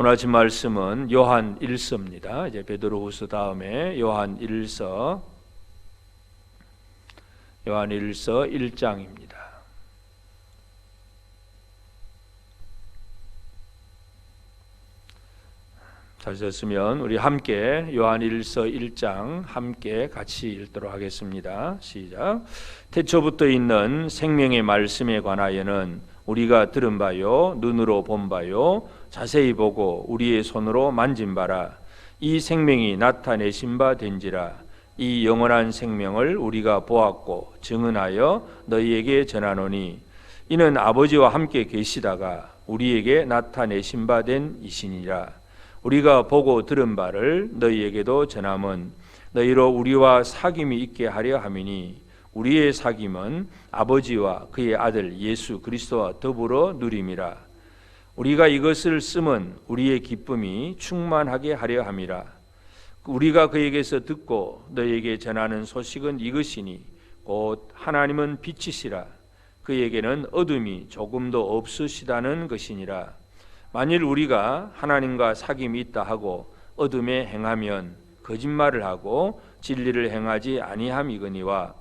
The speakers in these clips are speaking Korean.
오늘 아침 말씀은 요한 1서입니다. 이제 베드로후서 다음에 요한 1서 1장입니다. 찾으셨으면 우리 함께 요한 1서 1장 함께 같이 읽도록 하겠습니다. 시작. 태초부터 있는 생명의 말씀에 관하여는 우리가 들은 바요 눈으로 본 바요 자세히 보고 우리의 손으로 만진 바라. 이 생명이 나타내신 바 된지라. 이 영원한 생명을 우리가 보았고 증언하여 너희에게 전하노니 이는 아버지와 함께 계시다가 우리에게 나타내신 바 된 이시니라. 우리가 보고 들은 바를 너희에게도 전함은 너희로 우리와 사귐이 있게 하려 함이니 우리의 사귐은 아버지와 그의 아들 예수 그리스도와 더불어 누림이라. 우리가 이것을 쓰면 우리의 기쁨이 충만하게 하려 함이라. 우리가 그에게서 듣고 너희에게 전하는 소식은 이것이니 곧 하나님은 빛이시라. 그에게는 어둠이 조금도 없으시다는 것이니라. 만일 우리가 하나님과 사귐이 있다 하고 어둠에 행하면 거짓말을 하고 진리를 행하지 아니함이거니와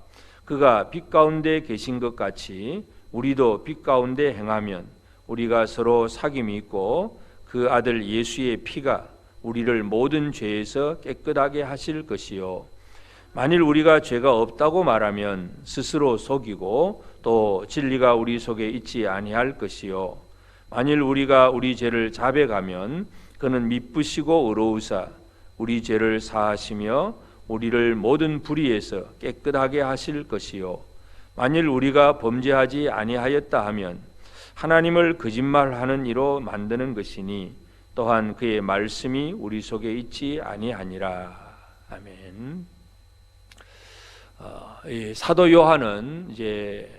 그가 빛 가운데 계신 것 같이 우리도 빛 가운데 행하면 우리가 서로 사귐이 있고 그 아들 예수의 피가 우리를 모든 죄에서 깨끗하게 하실 것이요. 만일 우리가 죄가 없다고 말하면 스스로 속이고 또 진리가 우리 속에 있지 아니할 것이요. 만일 우리가 우리 죄를 자백하면 그는 미쁘시고 의로우사 우리 죄를 사하시며 우리를 모든 불의에서 깨끗하게 하실 것이요. 만일 우리가 범죄하지 아니하였다 하면 하나님을 거짓말하는 이로 만드는 것이니 또한 그의 말씀이 우리 속에 있지 아니하니라. 아멘. 사도 요한은 이제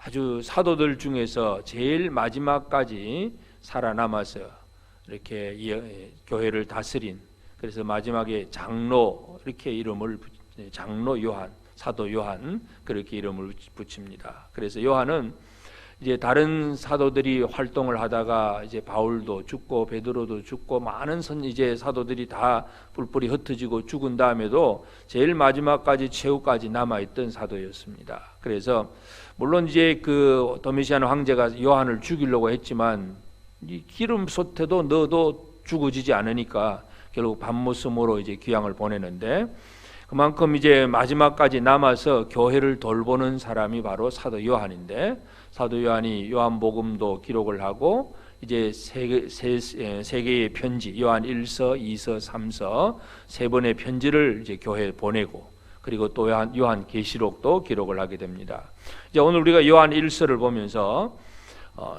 아주 사도들 중에서 제일 마지막까지 살아남아서 이렇게 교회를 다스린, 그래서 마지막에 장로 이렇게 이름을 장로 요한, 사도 요한 그렇게 이름을 붙입니다. 그래서 요한은 이제 다른 사도들이 활동을 하다가 이제 바울도 죽고 베드로도 죽고 많은 이제 사도들이 다 뿔뿔이 흩어지고 죽은 다음에도 제일 마지막까지 최후까지 남아 있던 사도였습니다. 그래서 물론 이제 그 도미시안 황제가 요한을 죽이려고 했지만 이 기름 솥에도 넣어도 죽어지지 않으니까 결국 밤모섬으로 이제 귀향을 보내는데 그만큼 이제 마지막까지 남아서 교회를 돌보는 사람이 바로 사도 요한인데 사도 요한이 요한복음도 기록을 하고 이제 세 개의 편지 요한 1서, 2서, 3서 세 번의 편지를 이제 교회에 보내고 그리고 또 요한 계시록도 기록을 하게 됩니다. 이제 오늘 우리가 요한 1서를 보면서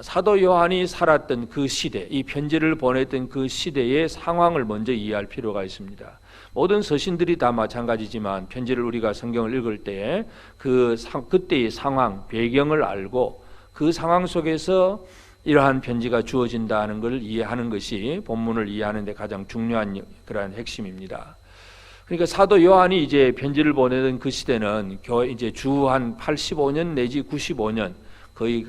사도 요한이 살았던 그 시대, 이 편지를 보냈던 그 시대의 상황을 먼저 이해할 필요가 있습니다. 모든 서신들이 다 마찬가지지만 편지를 우리가 성경을 읽을 때에 그때의 상황, 배경을 알고 그 상황 속에서 이러한 편지가 주어진다는 걸 이해하는 것이 본문을 이해하는 데 가장 중요한 그러한 핵심입니다. 그러니까 사도 요한이 이제 편지를 보내던 그 시대는 교회 이제 주 한 85년 내지 95년 거의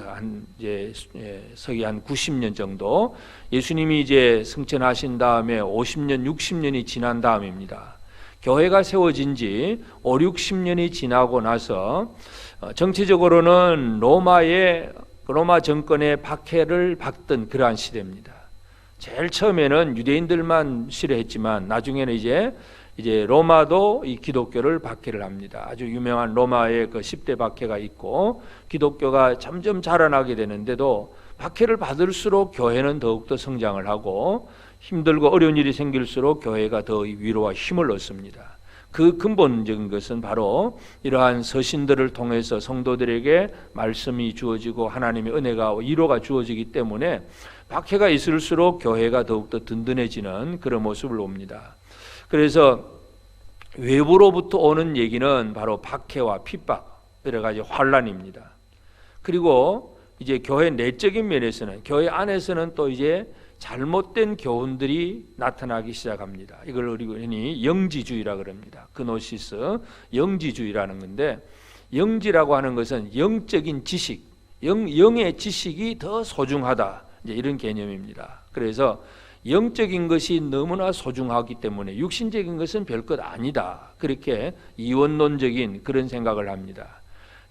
서기 한 90년 정도 예수님이 이제 승천하신 다음에 50년, 60년이 지난 다음입니다. 교회가 세워진 지 5, 60년이 지나고 나서 정치적으로는 로마 정권의 박해를 받던 그러한 시대입니다. 제일 처음에는 유대인들만 싫어했지만 나중에는 이제 로마도 이 기독교를 박해를 합니다. 아주 유명한 로마의 그 10대 박해가 있고 기독교가 점점 자라나게 되는데도 박해를 받을수록 교회는 더욱더 성장을 하고 힘들고 어려운 일이 생길수록 교회가 더 위로와 힘을 얻습니다. 그 근본적인 것은 바로 이러한 서신들을 통해서 성도들에게 말씀이 주어지고 하나님의 은혜가 위로가 주어지기 때문에 박해가 있을수록 교회가 더욱더 든든해지는 그런 모습을 봅니다. 그래서 외부로부터 오는 얘기는 바로 박해와 핍박, 여러 가지 환란입니다. 그리고 이제 교회 내적인 면에서는, 교회 안에서는 또 이제 잘못된 교훈들이 나타나기 시작합니다. 이걸 우리가 흔히 영지주의라 그럽니다. 그노시스, 영지주의라는 건데, 영지라고 하는 것은 영적인 지식, 영의 지식이 더 소중하다, 이제 이런 개념입니다. 그래서 영적인 것이 너무나 소중하기 때문에 육신적인 것은 별것 아니다. 그렇게 이원론적인 그런 생각을 합니다.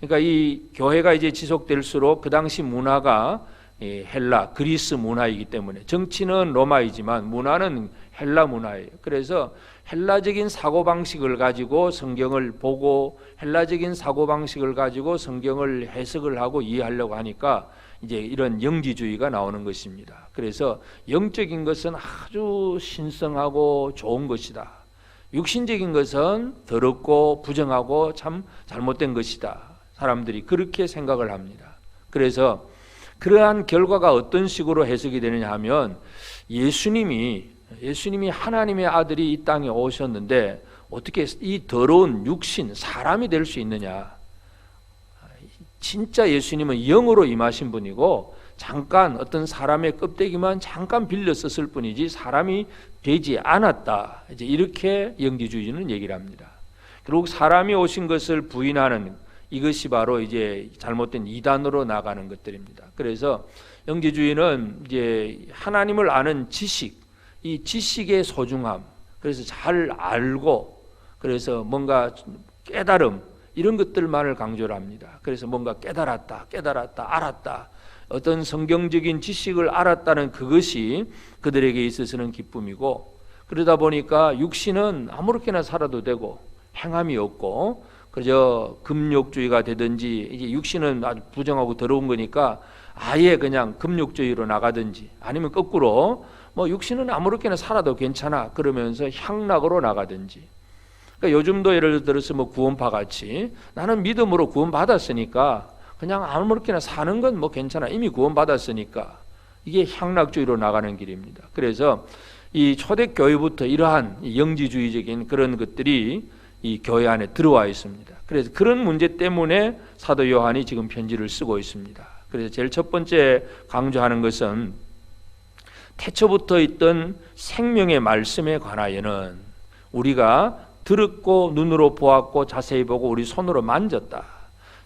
그러니까 이 교회가 이제 지속될수록 그 당시 문화가 헬라, 그리스 문화이기 때문에 정치는 로마이지만 문화는 헬라 문화예요. 그래서 헬라적인 사고방식을 가지고 성경을 보고 헬라적인 사고방식을 가지고 성경을 해석을 하고 이해하려고 하니까 이제 이런 영지주의가 나오는 것입니다. 그래서 영적인 것은 아주 신성하고 좋은 것이다. 육신적인 것은 더럽고 부정하고 참 잘못된 것이다. 사람들이 그렇게 생각을 합니다. 그래서 그러한 결과가 어떤 식으로 해석이 되느냐 하면 예수님이 하나님의 아들이 이 땅에 오셨는데 어떻게 이 더러운 육신 사람이 될 수 있느냐. 진짜 예수님은 영으로 임하신 분이고 잠깐 어떤 사람의 껍데기만 잠깐 빌려 썼을 뿐이지 사람이 되지 않았다. 이제 이렇게 영지주의는 얘기를 합니다. 결국 사람이 오신 것을 부인하는 이것이 바로 이제 잘못된 이단으로 나가는 것들입니다. 그래서 영지주의는 이제 하나님을 아는 지식, 이 지식의 소중함, 그래서 잘 알고 그래서 뭔가 깨달음 이런 것들만을 강조를 합니다. 그래서 뭔가 깨달았다, 알았다. 어떤 성경적인 지식을 알았다는 그것이 그들에게 있어서는 기쁨이고 그러다 보니까 육신은 아무렇게나 살아도 되고 행함이 없고 그저 금욕주의가 되든지 이제 육신은 아주 부정하고 더러운 거니까 아예 그냥 금욕주의로 나가든지 아니면 거꾸로 뭐 육신은 아무렇게나 살아도 괜찮아 그러면서 향락으로 나가든지 그러니까 요즘도 예를 들어서 뭐 구원파 같이 나는 믿음으로 구원받았으니까 그냥 아무렇게나 사는 건 뭐 괜찮아 이미 구원받았으니까 이게 향락주의로 나가는 길입니다. 그래서 이 초대교회부터 이러한 영지주의적인 그런 것들이 이 교회 안에 들어와 있습니다. 그래서 그런 문제 때문에 사도 요한이 지금 편지를 쓰고 있습니다. 그래서 제일 첫 번째 강조하는 것은 태초부터 있던 생명의 말씀에 관하여는 우리가 들었고 눈으로 보았고 자세히 보고 우리 손으로 만졌다.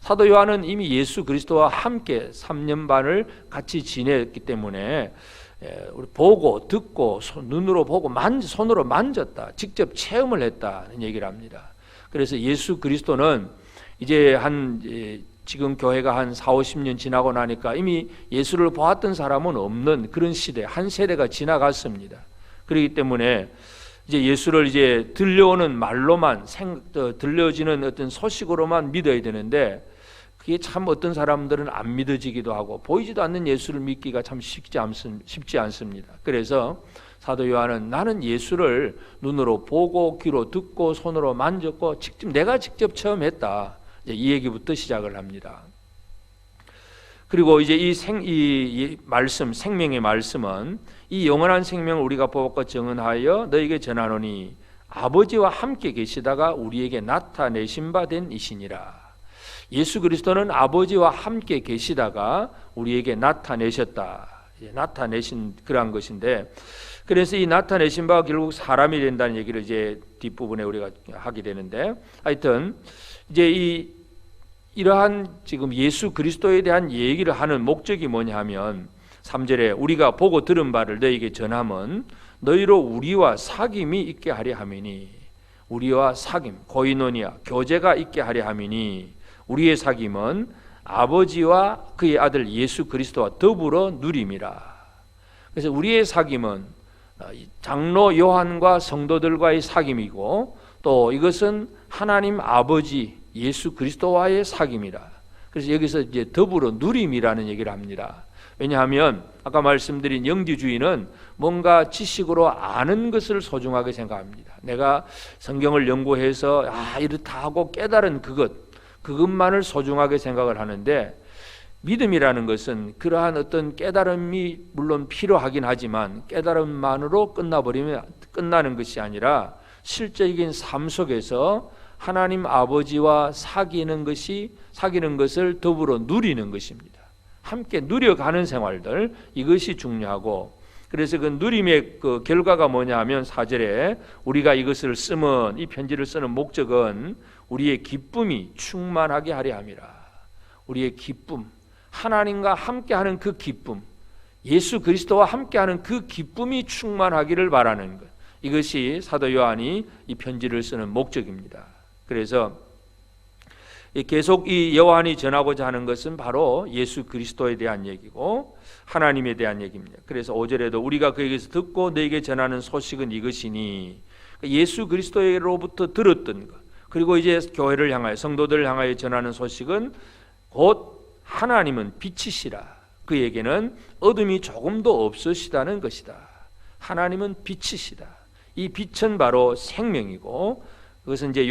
사도 요한은 이미 예수 그리스도와 함께 3년 반을 같이 지냈기 때문에 우리 보고 듣고 눈으로 보고 손으로 만졌다. 직접 체험을 했다는 얘기를 합니다. 그래서 예수 그리스도는 이제 지금 교회가 한 40-50년 지나고 나니까 이미 예수를 보았던 사람은 없는 그런 시대, 한 세대가 지나갔습니다. 그렇기 때문에 이제 예수를 이제 들려오는 말로만 들려지는 어떤 소식으로만 믿어야 되는데 그게 참 어떤 사람들은 안 믿어지기도 하고 보이지도 않는 예수를 믿기가 참 쉽지 않습니다. 그래서 사도 요한은 나는 예수를 눈으로 보고 귀로 듣고 손으로 만졌고 내가 직접 체험했다. 이 얘기부터 시작을 합니다. 그리고 이제 이 말씀, 생명의 말씀은 이 영원한 생명을 우리가 보고 증언하여 너에게 전하노니 아버지와 함께 계시다가 우리에게 나타내신 바 된 이시니라. 예수 그리스도는 아버지와 함께 계시다가 우리에게 나타내셨다. 나타내신 그러한 것인데 그래서 이 나타내신 바가 결국 사람이 된다는 얘기를 이제 뒷부분에 우리가 하게 되는데 하여튼 이제 이러한 지금 예수 그리스도에 대한 얘기를 하는 목적이 뭐냐 하면 3절에 우리가 보고 들은 바를 너희에게 전함은 너희로 우리와 사귐이 있게 하려 함이니 우리와 사귐, 고이노니아, 교제가 있게 하려 함이니 우리의 사귐은 아버지와 그의 아들 예수 그리스도와 더불어 누림이라. 그래서 우리의 사귐은 장로 요한과 성도들과의 사귐이고 또 이것은 하나님 아버지 예수 그리스도와의 사귐이라. 그래서 여기서 이제 더불어 누림이라는 얘기를 합니다. 왜냐하면 아까 말씀드린 영지주의는 뭔가 지식으로 아는 것을 소중하게 생각합니다. 내가 성경을 연구해서 이렇다 하고 깨달은 그것만을 소중하게 생각을 하는데 믿음이라는 것은 그러한 어떤 깨달음이 물론 필요하긴 하지만 깨달음만으로 끝나는 것이 아니라 실제적인 삶 속에서 하나님 아버지와 사귀는 것을 더불어 누리는 것입니다. 함께 누려가는 생활들 이것이 중요하고 그래서 그 누림의 그 결과가 뭐냐 하면 4절에 우리가 이것을 이 편지를 쓰는 목적은 우리의 기쁨이 충만하게 하려 함이라. 우리의 기쁨, 하나님과 함께하는 그 기쁨, 예수 그리스도와 함께하는 그 기쁨이 충만하기를 바라는 것, 이것이 사도 요한이 이 편지를 쓰는 목적입니다. 그래서 계속 이 요한이 전하고자 하는 것은 바로 예수 그리스도에 대한 얘기고 하나님에 대한 얘기입니다. 그래서 5절에도 우리가 그에게서 듣고 너에게 전하는 소식은 이것이니, 예수 그리스도로부터 들었던 것, 그리고 이제 교회를 향하여, 성도들을 향하여 전하는 소식은 곧 하나님은 빛이시라, 그에게는 어둠이 조금도 없으시다는 것이다. 하나님은 빛이시다. 이 빛은 바로 생명이고, 그것은 이제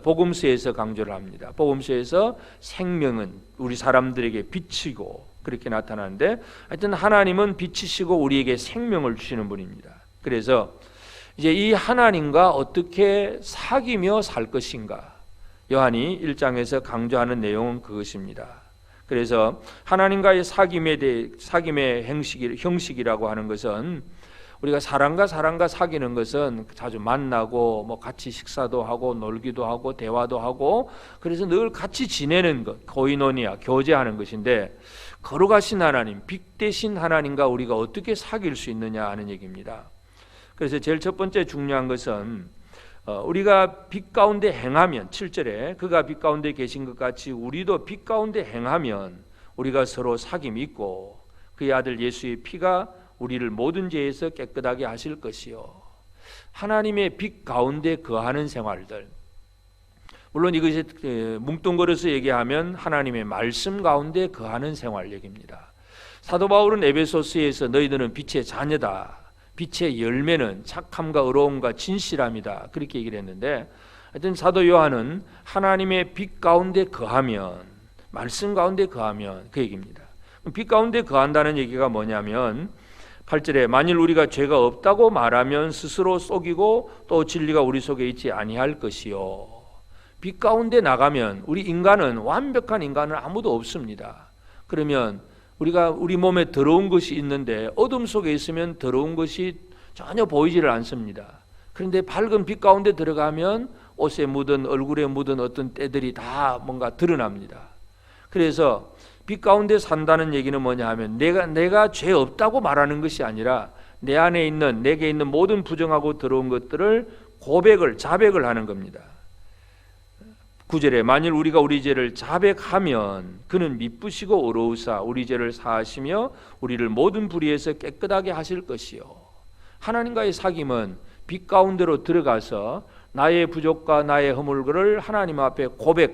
복음서에서 강조를 합니다. 복음서에서 생명은 우리 사람들에게 빛이고 그렇게 나타나는데, 하여튼 하나님은 빛이시고 우리에게 생명을 주시는 분입니다. 그래서 이제 이 하나님과 어떻게 사귀며 살 것인가, 요한이 1장에서 강조하는 내용은 그것입니다. 그래서 하나님과의 사귐의 형식이라고 하는 것은, 우리가 사람과 사귀는 것은 자주 만나고 뭐 같이 식사도 하고 놀기도 하고 대화도 하고, 그래서 늘 같이 지내는 것, 코이노니아, 교제하는 것인데, 거룩하신 하나님, 빛 대신 하나님과 우리가 어떻게 사귈 수 있느냐 하는 얘기입니다. 그래서 제일 첫 번째 중요한 것은 우리가 빛 가운데 행하면, 7절에 그가 빛 가운데 계신 것 같이 우리도 빛 가운데 행하면 우리가 서로 사귐이 있고 그의 아들 예수의 피가 우리를 모든 죄에서 깨끗하게 하실 것이요. 하나님의 빛 가운데 거하는 생활들, 물론 이것이 뭉뚱그려서 얘기하면 하나님의 말씀 가운데 거하는 생활 얘기입니다. 사도 바울은 에베소서에서 너희들은 빛의 자녀다, 빛의 열매는 착함과 의로움과 진실함이다, 그렇게 얘기를 했는데, 하여튼 사도 요한은 하나님의 빛 가운데 거하면, 말씀 가운데 거하면 그 얘기입니다. 빛 가운데 거한다는 얘기가 뭐냐면, 8절에 만일 우리가 죄가 없다고 말하면 스스로 속이고 또 진리가 우리 속에 있지 아니할 것이요. 빛 가운데 나가면, 우리 인간은, 완벽한 인간은 아무도 없습니다. 그러면 우리 몸에 더러운 것이 있는데 어둠 속에 있으면 더러운 것이 전혀 보이지를 않습니다. 그런데 밝은 빛 가운데 들어가면 옷에 묻은, 얼굴에 묻은 어떤 때들이 다 뭔가 드러납니다. 그래서 빛 가운데 산다는 얘기는 뭐냐 하면, 내가 죄 없다고 말하는 것이 아니라 내 안에 있는, 내게 있는 모든 부정하고 더러운 것들을 자백을 하는 겁니다. 9절에 만일 우리가 우리 죄를 자백하면 그는 미쁘시고 의로우사 우리 죄를 사하시며 우리를 모든 불의에서 깨끗하게 하실 것이요. 하나님과의 사귐은 빛 가운데로 들어가서 나의 부족과 나의 허물들을 하나님 앞에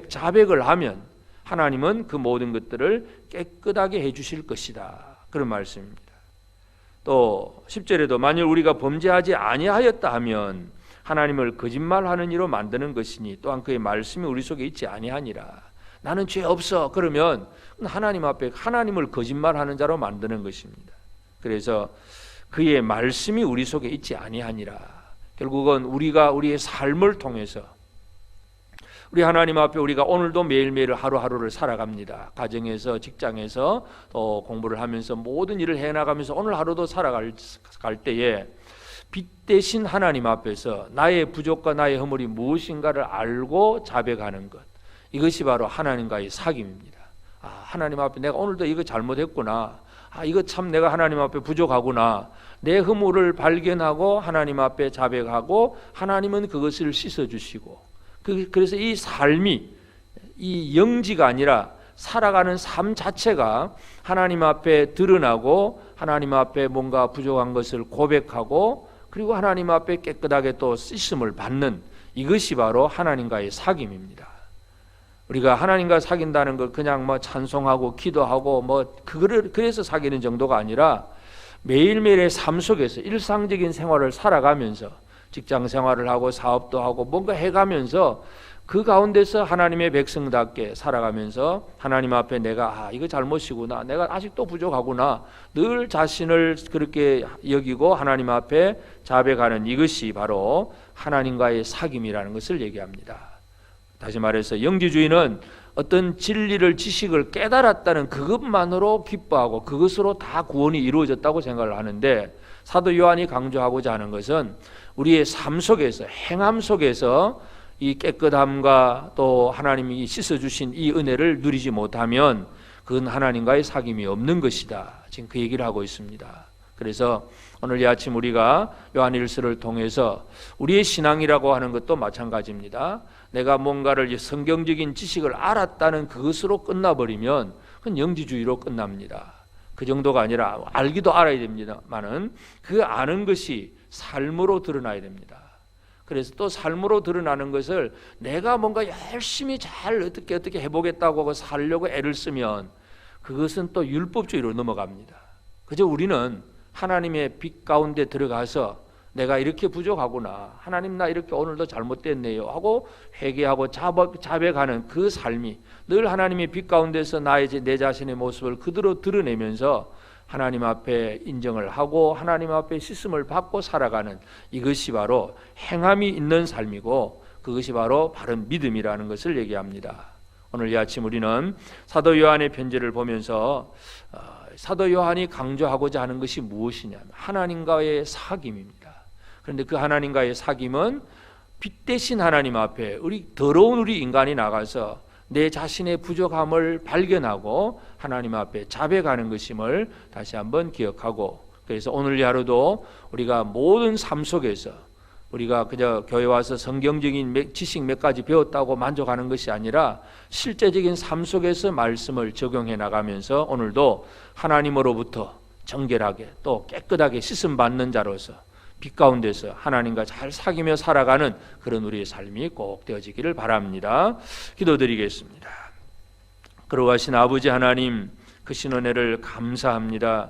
자백을 하면 하나님은 그 모든 것들을 깨끗하게 해주실 것이다, 그런 말씀입니다. 또 10절에도 만일 우리가 범죄하지 아니하였다 하면 하나님을 거짓말하는 이로 만드는 것이니 또한 그의 말씀이 우리 속에 있지 아니하니라. 나는 죄 없어, 그러면 하나님 앞에 하나님을 거짓말하는 자로 만드는 것입니다. 그래서 그의 말씀이 우리 속에 있지 아니하니라. 결국은 우리가 우리의 삶을 통해서 우리 하나님 앞에 우리가 오늘도 매일매일 하루하루를 살아갑니다. 가정에서, 직장에서, 또 공부를 하면서 모든 일을 해나가면서 오늘 하루도 살아갈 때에 빛 대신 하나님 앞에서 나의 부족과 나의 허물이 무엇인가를 알고 자백하는 것, 이것이 바로 하나님과의 사귐입니다. 하나님 앞에 내가 오늘도 이거 잘못했구나, 이거 참 내가 하나님 앞에 부족하구나, 내 허물을 발견하고 하나님 앞에 자백하고 하나님은 그것을 씻어주시고, 그래서 이 삶이, 이 영지가 아니라 살아가는 삶 자체가 하나님 앞에 드러나고 하나님 앞에 뭔가 부족한 것을 고백하고 그리고 하나님 앞에 깨끗하게 또 씻음을 받는, 이것이 바로 하나님과의 사귐입니다. 우리가 하나님과 사귄다는 걸 그냥 뭐 찬송하고 기도하고 그래서 사귀는 정도가 아니라 매일매일의 삶 속에서 일상적인 생활을 살아가면서 직장 생활을 하고 사업도 하고 뭔가 해가면서 그 가운데서 하나님의 백성답게 살아가면서 하나님 앞에 내가 이거 잘못이구나, 내가 아직도 부족하구나, 늘 자신을 그렇게 여기고 하나님 앞에 자백하는, 이것이 바로 하나님과의 사귐이라는 것을 얘기합니다. 다시 말해서 영지주의는 어떤 진리를, 지식을 깨달았다는 그것만으로 기뻐하고 그것으로 다 구원이 이루어졌다고 생각을 하는데, 사도 요한이 강조하고자 하는 것은 우리의 삶 속에서, 행함 속에서 이 깨끗함과 또 하나님이 씻어주신 이 은혜를 누리지 못하면 그건 하나님과의 사귐이 없는 것이다. 지금 그 얘기를 하고 있습니다. 그래서 오늘 이 아침 우리가 요한일서를 통해서 우리의 신앙이라고 하는 것도 마찬가지입니다. 내가 뭔가를 성경적인 지식을 알았다는 그것으로 끝나버리면 그건 영지주의로 끝납니다. 그 정도가 아니라 알기도 알아야 됩니다만은 그 아는 것이 삶으로 드러나야 됩니다. 그래서 또 삶으로 드러나는 것을 내가 뭔가 열심히 잘 어떻게 해보겠다고 하고 살려고 애를 쓰면 그것은 또 율법주의로 넘어갑니다. 그저 우리는 하나님의 빛 가운데 들어가서 내가 이렇게 부족하구나, 하나님 나 이렇게 오늘도 잘못됐네요 하고 회개하고 자백하는 그 삶이 늘 하나님의 빛 가운데서 내 자신의 모습을 그대로 드러내면서 하나님 앞에 인정을 하고 하나님 앞에 씻음을 받고 살아가는, 이것이 바로 행함이 있는 삶이고 그것이 바로 바른 믿음이라는 것을 얘기합니다. 오늘 이 아침 우리는 사도 요한의 편지를 보면서 사도 요한이 강조하고자 하는 것이 무엇이냐면 하나님과의 사귐입니다. 그런데 그 하나님과의 사귐은 빛 대신 하나님 앞에 더러운 우리 인간이 나가서 내 자신의 부족함을 발견하고 하나님 앞에 자백하는 것임을 다시 한번 기억하고, 그래서 오늘 이 하루도 우리가 모든 삶 속에서 우리가 그저 교회 와서 성경적인 지식 몇 가지 배웠다고 만족하는 것이 아니라 실제적인 삶 속에서 말씀을 적용해 나가면서 오늘도 하나님으로부터 정결하게 또 깨끗하게 씻음 받는 자로서 빛 가운데서 하나님과 잘 사귀며 살아가는 그런 우리의 삶이 꼭 되어지기를 바랍니다. 기도드리겠습니다. 거룩하신 아버지 하나님, 그 신은혜를 감사합니다.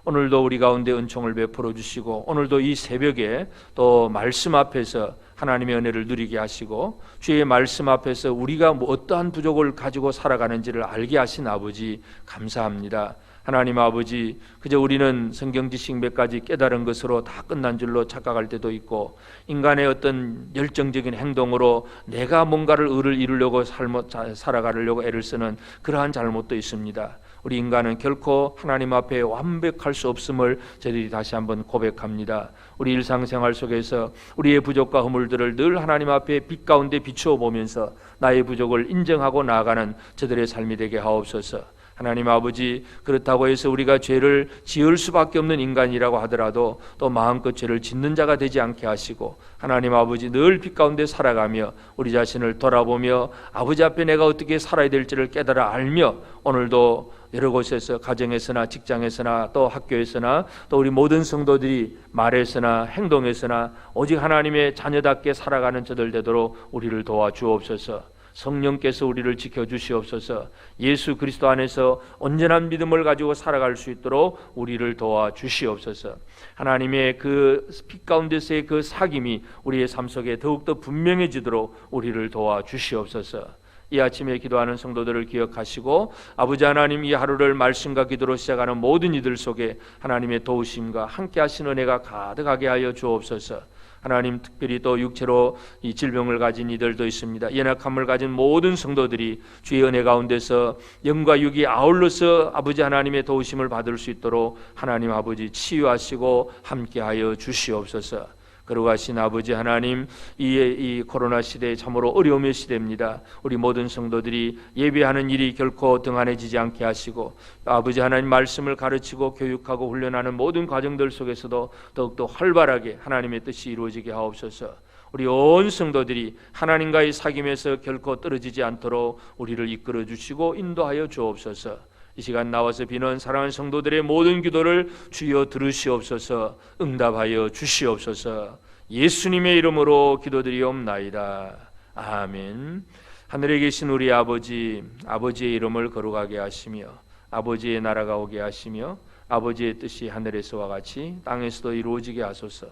오늘도 우리 가운데 은총을 베풀어 주시고 오늘도 이 새벽에 또 말씀 앞에서 하나님의 은혜를 누리게 하시고 주의 말씀 앞에서 우리가 어떠한 부족을 가지고 살아가는지를 알게 하신 아버지 감사합니다. 하나님 아버지, 그저 우리는 성경 지식 몇 가지 깨달은 것으로 다 끝난 줄로 착각할 때도 있고 인간의 어떤 열정적인 행동으로 내가 뭔가를 의를 이루려고 살아가려고 애를 쓰는 그러한 잘못도 있습니다. 우리 인간은 결코 하나님 앞에 완벽할 수 없음을 저희들이 다시 한번 고백합니다. 우리 일상생활 속에서 우리의 부족과 허물들을 늘 하나님 앞에 빛 가운데 비추어 보면서 나의 부족을 인정하고 나아가는 저들의 삶이 되게 하옵소서. 하나님 아버지, 그렇다고 해서 우리가 죄를 지을 수밖에 없는 인간이라고 하더라도 또 마음껏 죄를 짓는 자가 되지 않게 하시고 하나님 아버지, 늘 빛 가운데 살아가며 우리 자신을 돌아보며 아버지 앞에 내가 어떻게 살아야 될지를 깨달아 알며 오늘도 여러 곳에서 가정에서나 직장에서나 또 학교에서나 또 우리 모든 성도들이 말에서나 행동에서나 오직 하나님의 자녀답게 살아가는 저들 되도록 우리를 도와주옵소서. 성령께서 우리를 지켜주시옵소서. 예수 그리스도 안에서 온전한 믿음을 가지고 살아갈 수 있도록 우리를 도와주시옵소서. 하나님의 그 빛 가운데서의 그 사귐이 우리의 삶 속에 더욱더 분명해지도록 우리를 도와주시옵소서. 이 아침에 기도하는 성도들을 기억하시고 아버지 하나님, 이 하루를 말씀과 기도로 시작하는 모든 이들 속에 하나님의 도우심과 함께 하시는 은혜가 가득하게 하여 주옵소서. 하나님, 특별히 또 육체로 이 질병을 가진 이들도 있습니다. 연약함을 가진 모든 성도들이 주의 은혜 가운데서 영과 육이 아울러서 아버지 하나님의 도우심을 받을 수 있도록 하나님 아버지 치유하시고 함께하여 주시옵소서. 거룩하신 아버지 하나님, 이 코로나 시대에 참으로 어려움의 시대입니다. 우리 모든 성도들이 예배하는 일이 결코 등한해지지 않게 하시고 아버지 하나님 말씀을 가르치고 교육하고 훈련하는 모든 과정들 속에서도 더욱더 활발하게 하나님의 뜻이 이루어지게 하옵소서. 우리 온 성도들이 하나님과의 사귐에서 결코 떨어지지 않도록 우리를 이끌어 주시고 인도하여 주옵소서. 이 시간 나와서 비는 사랑하는 성도들의 모든 기도를 주여 들으시옵소서. 응답하여 주시옵소서. 예수님의 이름으로 기도드리옵나이다. 아멘. 하늘에 계신 우리 아버지, 아버지의 이름을 거룩하게 하시며 아버지의 나라가 오게 하시며 아버지의 뜻이 하늘에서와 같이 땅에서도 이루어지게 하소서.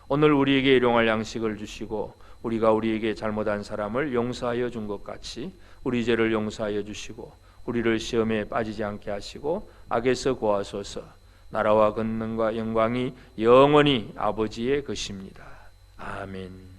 오늘 우리에게 일용할 양식을 주시고 우리가 우리에게 잘못한 사람을 용서하여 준 것 같이 우리 죄를 용서하여 주시고 우리를 시험에 빠지지 않게 하시고 악에서 구하소서. 나라와 권능과 영광이 영원히 아버지의 것입니다. 아멘.